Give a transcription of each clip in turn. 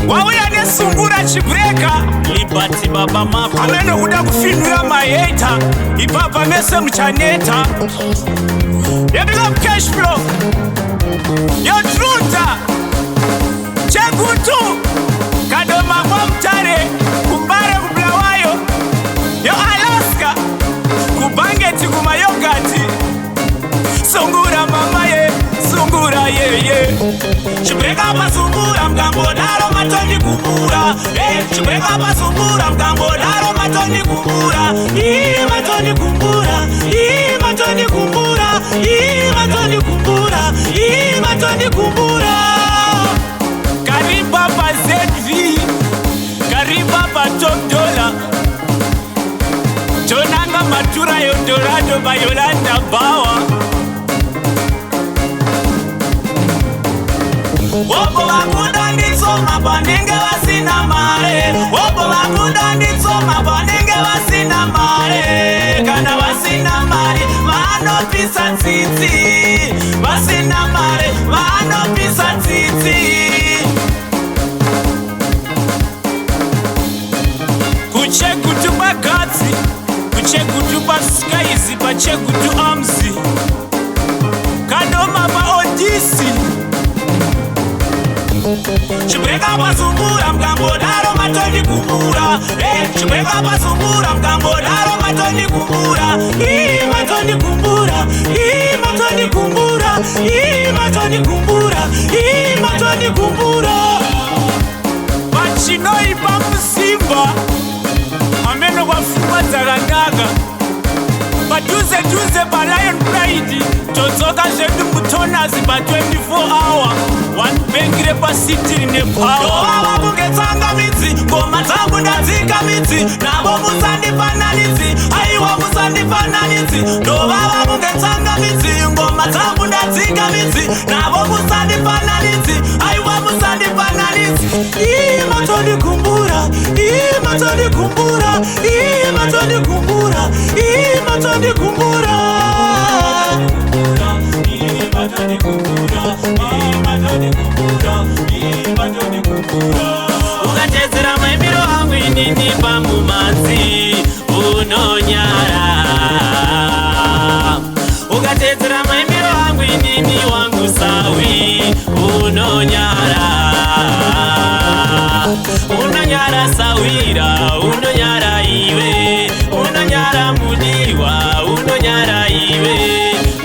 wauya nesungura chibreka Liberty baba mapa amene kuda kufinura mayeta ipapa mese mchaneta yabika cash flow yotruta chekutu kadoma kwa mtare kubare kublawayo yo Alaska kubangeti kumayogati sungura mama ye sungura ye chibreka pa sungura mgambo daro matoni kubura chibreka pa sungura mgambo daro matoni kubura matoni kubura matoni kubura matoni kubura matoni kubura kariba pa ZV kariba pa Top Dollar Jonanga Matura Eldorado by Yolanda Bawa Wopo wakunda ndisoma panenge wasina mare Wopo wakunda ndisoma panenge wasina mare Kana wasina mare Mano pisa titi Wasina mare Mano pisa titi Kuche kutuba kati Kuche kutuba skies Pache kutu amzi Kadoma ba odisi chibreka pa sungura mgambo daro matoni kubura chibreka pa sungura mgambo daro matoni kubura matoni kubura matoni kubura matoni kubura matoni kubura Pachinoi pa msimba ameno kwa fumba zagandaga Tuze pa Lion Pride Tozoka zetu mutona ziba 24 hour One bengire pa city ne power Dowa mungetsanga mitsi Ngoma zangu ndazika mitsi Nabo musandi pananizi Aiwa musandi pananizi Dowa mungetsanga mitsi Ngoma zangu ndazika mitsi Nabo musandi pananizi Aiwa musandi pananizi Matoni kumbura Matoni kumbura Matoni kumbura Matoni kumbura Matoni kumbura Matoni kumbura Matoni kumbura Ukachezera maimiro hangu inini pamumanzi unonyara Ukachezera maimiro hangu inini wangu sawi unonyara Unonyara sawira unonyara iwe unonyara mudiwa unonyara iwe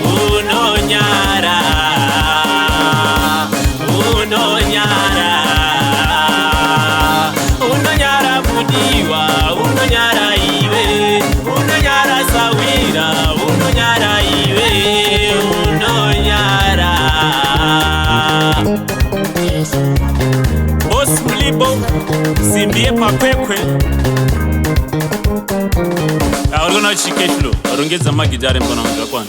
unonyara unonyara unonyara mudiwa unonyara iwe unonyara sawira unonyara iwe unonyara Boss Mlibo Simbie Papekwe Aurona chikeshlo arongeza magidare mbona mtakwana